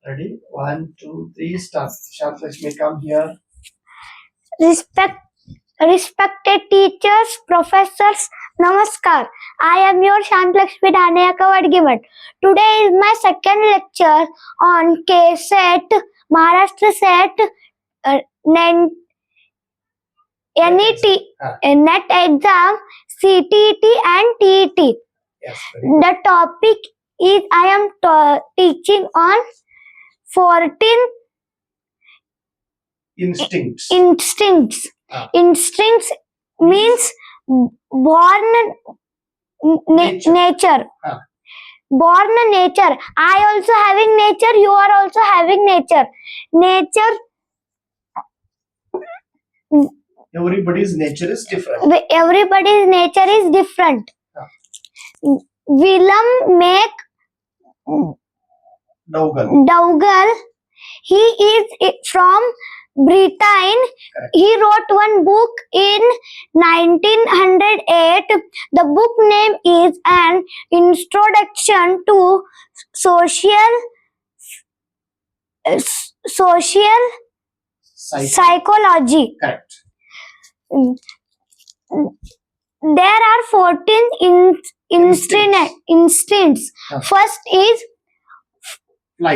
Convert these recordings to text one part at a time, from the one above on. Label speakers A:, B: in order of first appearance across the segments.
A: Ready? 1, 2, 3, start. Shantlaxmi, come here.
B: Respected teachers, professors, namaskar. I am your Shantlaxmi Given. Today is my second lecture on KSET, Maharashtra SET, NET exam, CTET and TET.
A: Yes,
B: The topic is I am teaching on 14
A: instincts.
B: Instincts. Instincts means born nature. Born nature. I also having nature. You are also having nature. Nature.
A: Everybody's nature is different.
B: Everybody's nature is different. Willem make Dougall. He is from Britain.
A: Correct.
B: He wrote one book in 1908. The book name is An Introduction to Social Psychology.
A: Correct.
B: There are 14 instincts. First is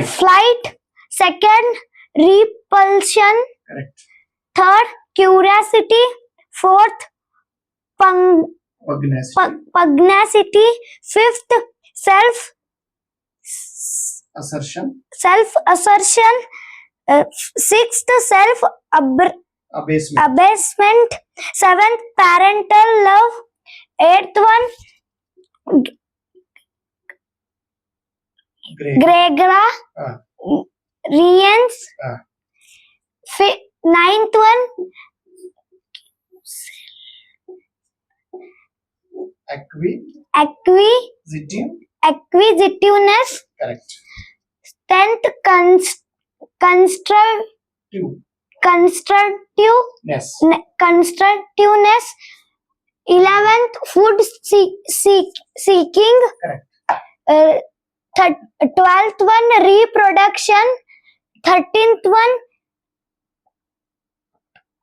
B: flight. Second, repulsion.
A: Correct.
B: Third, curiosity. Fourth, pugnacity. Fifth,
A: self-assertion.
B: Sixth, self-abasement. Seventh, parental love. Eighth one, gregarious. Ninth one, acquisitiveness.
A: Correct.
B: 10th, constructiveness. 11th, food seeking.
A: Correct.
B: 12th one, reproduction. 13th one,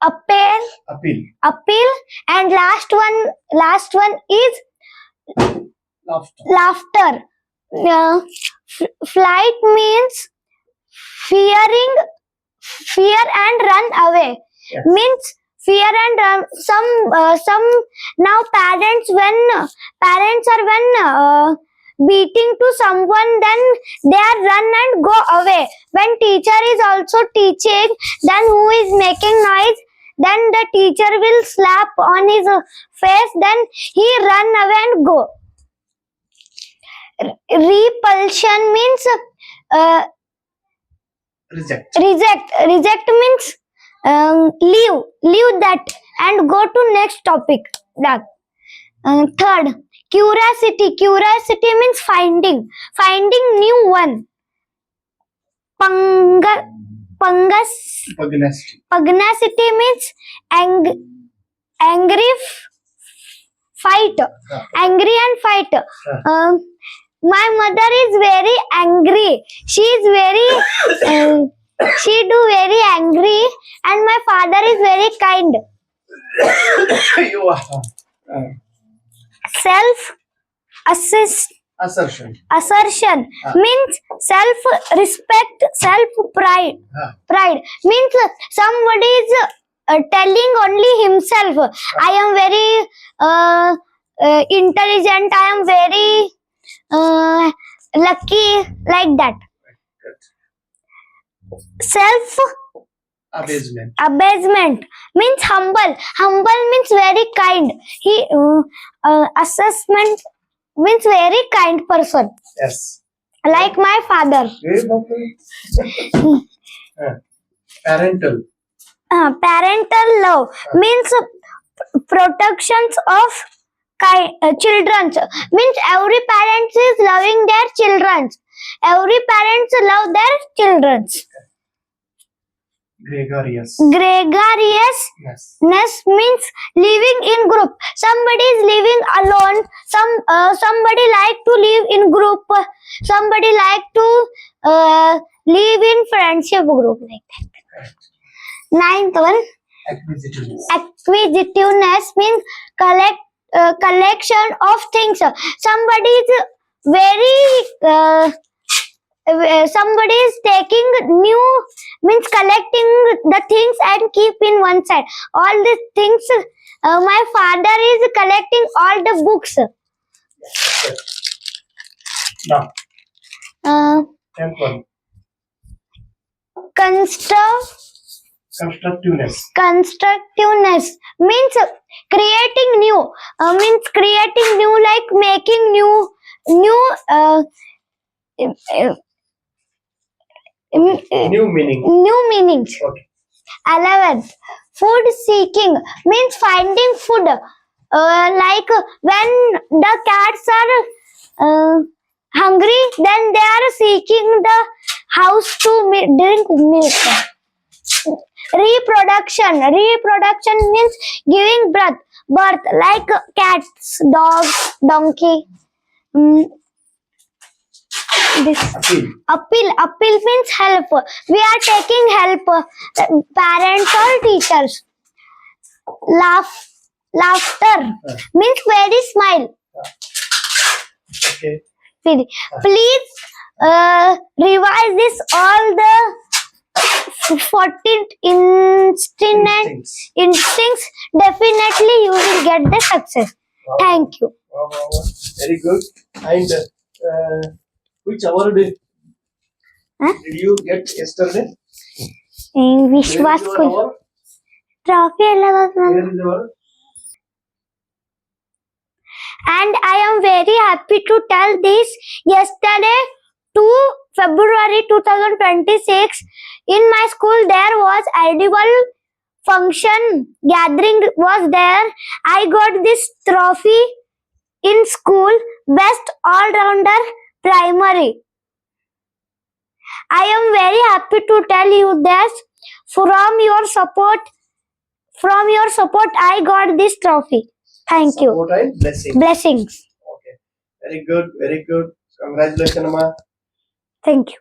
B: appeal, and last one is laughter. Flight means fear and run away.
A: Yes.
B: Means fear and run. Some now parents are beating to someone, then they are run and go away. When teacher is also teaching, then who is making noise, then the teacher will slap on his face, then he run away and go. Repulsion means
A: reject
B: means leave that and go to next topic. Third, curiosity means finding new one. Pugnacity means angry and fight. My mother is very angry. She is very she do very angry, and my father is very kind.
A: You are.
B: Assertion means self-respect, self-pride. Pride means somebody is telling only himself, I am very intelligent, I am very lucky, like that. Abasement means humble means very kind. Assessment means very kind person.
A: Yes.
B: Like my father.
A: Parental
B: love means protections of children. Means every parent is loving their children. Every parents love their children.
A: Gregarious.
B: Gregariousness
A: Yes.
B: means living in group. Somebody is living alone. Somebody like to live in group. Somebody like to live in friendship group like that.
A: Correct.
B: Ninth one,
A: Acquisitiveness.
B: acquisitiveness means collection of things. Somebody is very somebody is taking new means collecting the things and keep in one side all the things. My father is collecting all the books.
A: Correct. Now,
B: uh,
A: 10th one.
B: Constructiveness means creating new like making new
A: New meaning.
B: new meanings.
A: Okay.
B: 11th, food seeking means finding food. Like when the cats are hungry, then they are seeking the house to drink milk. Reproduction means giving birth, like cats, dogs, donkey. Mm, this appeal means help. We are taking help, parents or teachers. Laughter means very smile.
A: Okay.
B: Please revise this all the 14 instincts. Definitely you will get the success.
A: Wow.
B: Thank you.
A: Wow, wow, wow. Very good. And which award did you get yesterday?
B: Wish
A: Where
B: was
A: is your
B: good.
A: award?
B: Trophy
A: Where is your?
B: and I am very happy to tell this. Yesterday, 2 February 2026, in my school there was annual function gathering was there. I got this trophy in school, best all-rounder primary. I am very happy to tell you this. From your support, I got this trophy. Thank you.
A: Support and blessing.
B: Blessings.
A: Okay. Very good. Very good. Congratulations, Amma.
B: Thank you.